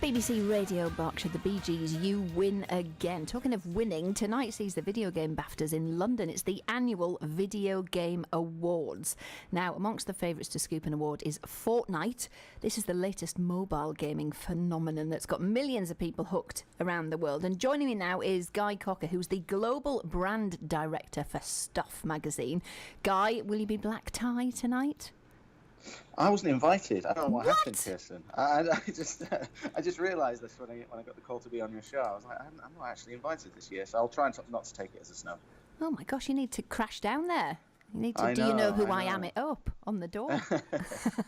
BBC Radio Berkshire, the Bee Gees, you win again. Talking of winning, tonight sees the video game BAFTAs in London. It's the annual Video Game Awards. Now, amongst the favourites to scoop an award is Fortnite. This is the latest mobile gaming phenomenon that's got millions of people hooked around the world. And joining me now is Guy Cocker, who's the Global Brand Director for Stuff magazine. Guy, will you be black tie tonight? I wasn't invited. I don't know what happened, Kirsten. I just realised this when I got the call to be on your show. I was like, I'm not actually invited this year, so I'll try not to take it as a snub. Oh my gosh, you need to crash down there. You need to. Do you know who I am? It up on the door.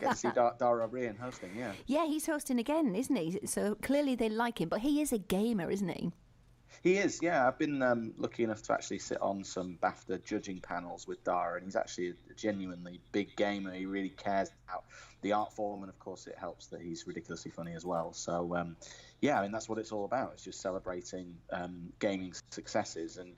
Get to see Dara O'Brien hosting. Yeah. Yeah, he's hosting again, isn't he? So clearly they like him, but he is a gamer, isn't he? He is, yeah. I've been lucky enough to actually sit on some BAFTA judging panels with Dara, and he's actually a genuinely big gamer. He really cares about the art form, and of course it helps that he's ridiculously funny as well. So, yeah, I mean, that's what it's all about. It's just celebrating gaming successes. And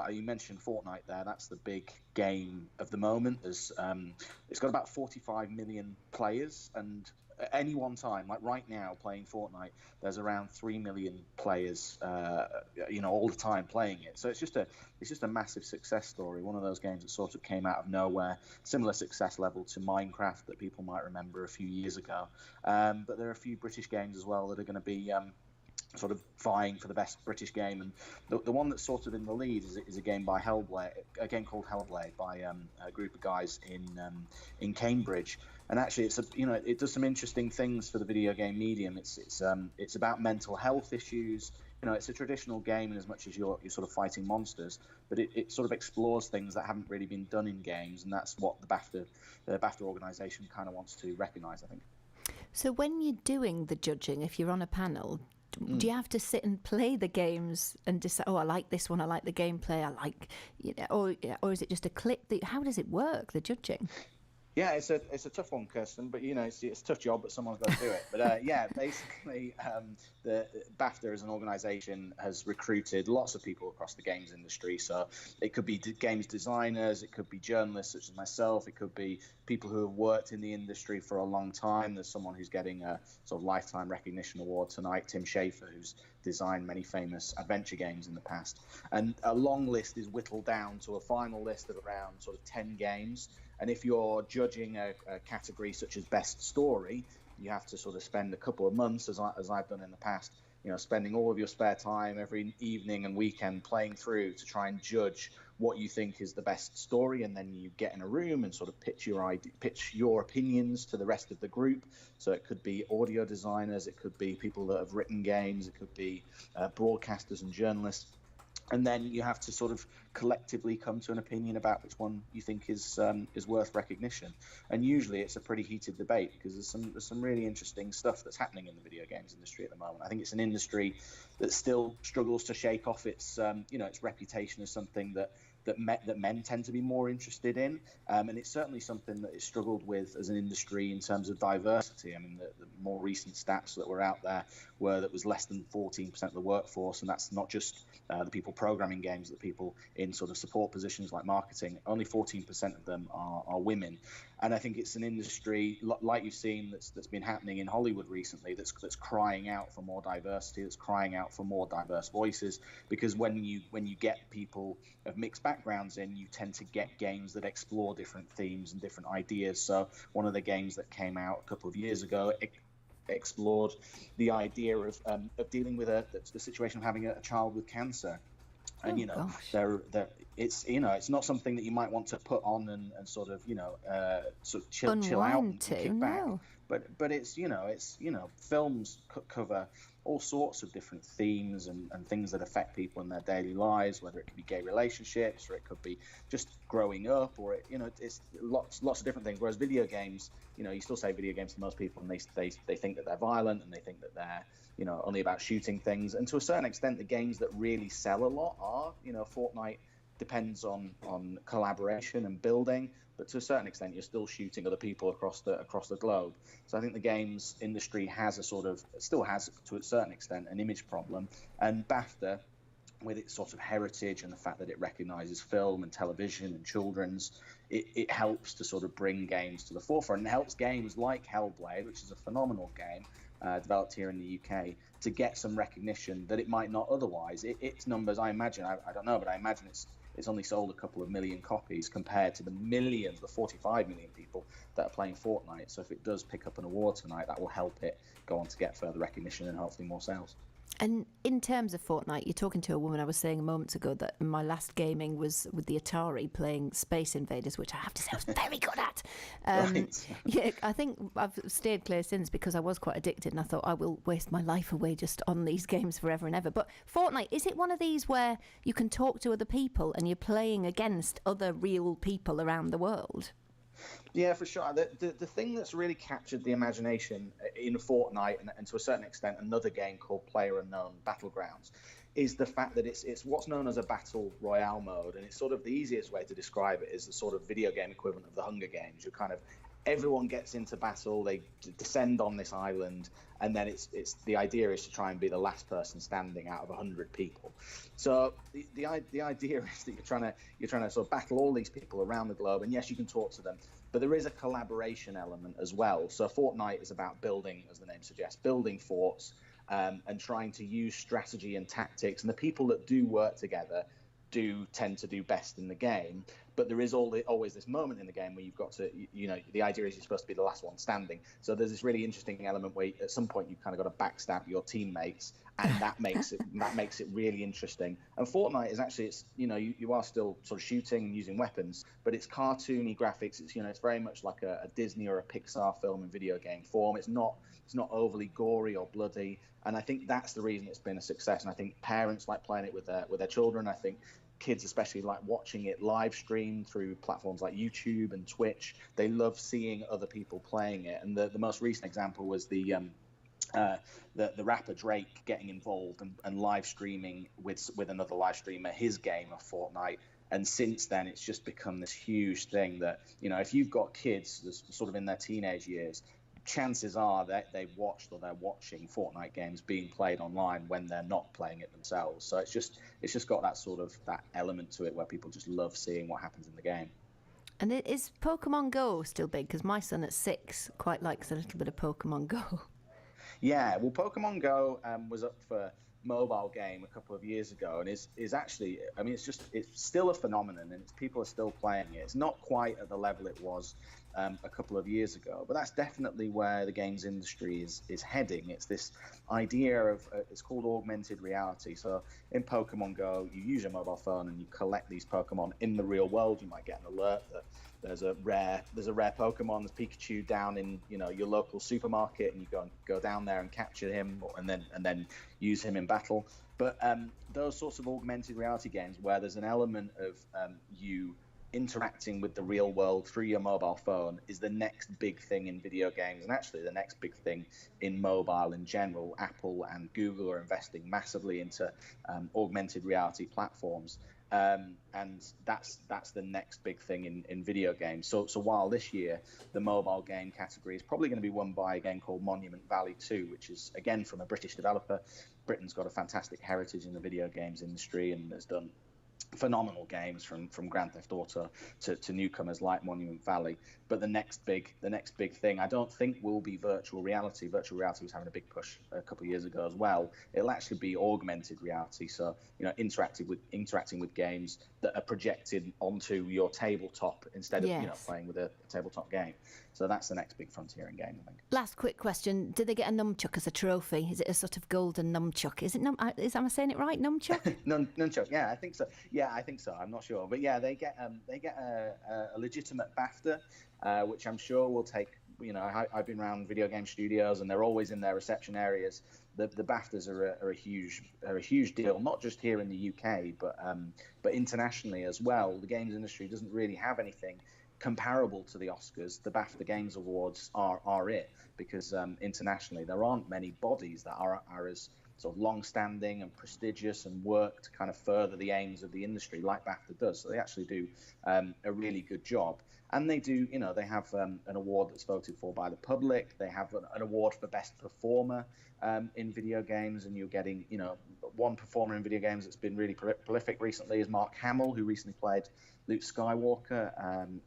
you mentioned Fortnite there. That's the big game of the moment. It's got about 45 million players, and at any one time, like right now, playing Fortnite, there's around 3 million players, all the time playing it. So it's just a massive success story. One of those games that sort of came out of nowhere. Similar success level to Minecraft that people might remember a few years ago. But there are a few British games as well that are going to be sort of vying for the best British game, and the one that's sort of in the lead is a game by Hellblade, a game called Hellblade by a group of guys in Cambridge. And actually, it does some interesting things for the video game medium. It's about mental health issues. It's a traditional game in as much as you're sort of fighting monsters, but it sort of explores things that haven't really been done in games, and that's what the BAFTA organisation kind of wants to recognise, I think. So when you're doing the judging, if you're on a panel, do you have to sit and play the games and decide, I like this one, I like the gameplay, I like, or is it just a clip? How does it work, the judging? Yeah, it's a tough one, Kirsten, but it's a tough job, but someone's got to do it. But basically, the BAFTA as an organisation has recruited lots of people across the games industry. So it could be games designers, it could be journalists such as myself, it could be people who have worked in the industry for a long time. There's someone who's getting a sort of lifetime recognition award tonight, Tim Schafer, who's designed many famous adventure games in the past. And a long list is whittled down to a final list of around sort of 10 games. And if you're judging a category such as best story, you have to sort of spend a couple of months, as I've done in the past, spending all of your spare time every evening and weekend playing through to try and judge what you think is the best story. And then you get in a room and sort of pitch your opinions to the rest of the group. So it could be audio designers, it could be people that have written games, it could be broadcasters and journalists. And then you have to sort of collectively come to an opinion about which one you think is worth recognition. And usually it's a pretty heated debate because there's some really interesting stuff that's happening in the video games industry at the moment. I think it's an industry that still struggles to shake off its reputation as something that men tend to be more interested in, and it's certainly something that it's struggled with as an industry in terms of diversity. I mean, the more recent stats that were out there were that was less than 14% of the workforce, and that's not just the people programming games, the people in sort of support positions like marketing. Only 14% of them are women, and I think it's an industry like you've seen that's been happening in Hollywood recently that's crying out for more diversity, that's crying out for more diverse voices, because when you get people of mixed backgrounds in, you tend to get games that explore different themes and different ideas. So one of the games that came out a couple of years ago explored the idea of dealing with the situation of having a child with cancer. And it's not something that you might want to put on and sort of chill out and kick back. But it's films cover all sorts of different themes and things that affect people in their daily lives, whether it could be gay relationships or it could be just growing up, or it's lots of different things. Whereas video games, you still say video games to most people, and they think that they're violent and they think that they're only about shooting things. And to a certain extent, the games that really sell a lot are, Fortnite depends on collaboration and building, but to a certain extent you're still shooting other people across the globe. So I think the games industry still has to a certain extent an image problem, and BAFTA, with its sort of heritage and the fact that it recognises film and television and children's, it helps to sort of bring games to the forefront, and helps games like Hellblade, which is a phenomenal game, developed here in the UK, to get some recognition that it might not otherwise. Its numbers, I imagine, I don't know, but I imagine it's only sold a couple of million copies compared to the millions, the 45 million people that are playing Fortnite. So if it does pick up an award tonight, that will help it go on to get further recognition and hopefully more sales. And in terms of Fortnite, you're talking to a woman. I was saying a moment ago that my last gaming was with the Atari, playing Space Invaders, which I have to say I was very good at. Right. Yeah, I think I've stayed clear since because I was quite addicted, and I thought I will waste my life away just on these games forever and ever. But Fortnite, is it one of these where you can talk to other people and you're playing against other real people around the world? Yeah, for sure. The thing that's really captured the imagination in Fortnite, and to a certain extent another game called PlayerUnknown Battlegrounds, is the fact that it's what's known as a battle royale mode, and it's sort of the easiest way to describe it is the sort of video game equivalent of the Hunger Games. You're kind of everyone gets into battle, they descend on this island, and then it's the idea is to try and be the last person standing out of 100 people. So the idea is that you're trying to sort of battle all these people around the globe, and yes, you can talk to them, but there is a collaboration element as well. So Fortnite is about building, as the name suggests, building forts, and trying to use strategy and tactics, and the people that do work together do tend to do best in the game. But there is always this moment in the game where you've got to, the idea is you're supposed to be the last one standing. So there's this really interesting element where at some point you've kind of got to backstab your teammates, and that makes it really interesting. And Fortnite is actually, you are still sort of shooting and using weapons, but it's cartoony graphics. It's very much like a Disney or a Pixar film in video game form. It's not overly gory or bloody, and I think that's the reason it's been a success. And I think parents like playing it with their children. I think kids especially like watching it live streamed through platforms like YouTube and Twitch. They love seeing other people playing it. And the most recent example was the rapper Drake getting involved and live streaming with another live streamer his game of Fortnite. And since then, it's just become this huge thing that, if you've got kids that's sort of in their teenage years, chances are that they've watched or they're watching Fortnite games being played online when they're not playing it themselves. So it's just got that element to it where people just love seeing what happens in the game. And is Pokemon Go still big? Because my son at 6 quite likes a little bit of Pokemon Go. Yeah, well, Pokemon Go was up for mobile game a couple of years ago, and is actually, I mean, it's still a phenomenon, and people are still playing it. It's not quite at the level it was a couple of years ago, but that's definitely where the games industry is heading. It's this idea of it's called augmented reality. So in Pokemon Go, you use your mobile phone and you collect these Pokemon in the real world. You might get an alert that there's a rare Pokemon, there's Pikachu down in your local supermarket, and you go down there and capture him, and then use him in battle. But those sorts of augmented reality games where there's an element of you interacting with the real world through your mobile phone is the next big thing in video games, and actually the next big thing in mobile in general. Apple and Google are investing massively into augmented reality platforms. And that's the next big thing in video games. So while this year the mobile game category is probably going to be won by a game called Monument Valley 2, which is again from a British developer. Britain's got a fantastic heritage in the video games industry and has done phenomenal games from Grand Theft Auto to newcomers like Monument Valley. But the next big thing I don't think will be virtual reality. Virtual reality was having a big push a couple of years ago as well. It'll actually be augmented reality, so interacting with games that are projected onto your tabletop instead of playing with a tabletop game. So that's the next big frontier in game, I think. Last quick question: did they get a nunchuck as a trophy? Is it a sort of golden nunchuck? Is it am I saying it right? Nunchuck? Nunchuck. Yeah, I think so. Yeah, I think so. I'm not sure, but yeah, they get a legitimate BAFTA, which I'm sure will take. I've been around video game studios, and they're always in their reception areas. The BAFTAs are a huge deal, not just here in the UK, but internationally as well. The games industry doesn't really have anything comparable to the Oscars. The BAFTA Games Awards are it, because internationally there aren't many bodies that are as sort of long-standing and prestigious and work to kind of further the aims of the industry like BAFTA does. So they actually do a really good job. And they do, they have an award that's voted for by the public. They have an award for best performer in video games, and you're getting, one performer in video games that's been really prolific recently is Mark Hamill, who recently played Luke Skywalker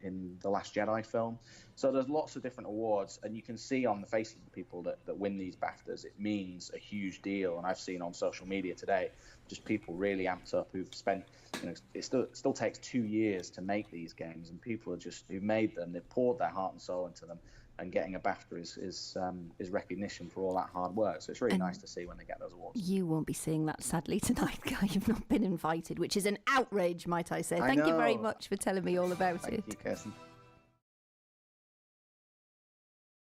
in the Last Jedi film. So there's lots of different awards, and you can see on on the faces of the people that win these BAFTAs, it means a huge deal. And I've seen on social media today, just people really amped up who've spent, it still takes 2 years to make these games, and people are just, who made them, they've poured their heart and soul into them. And getting a BAFTA is recognition for all that hard work. So it's really nice to see when they get those awards. You won't be seeing that, sadly, tonight, Guy. You've not been invited, which is an outrage, might I say. Thank you very much for telling me all about it. Thank you, Kirsten.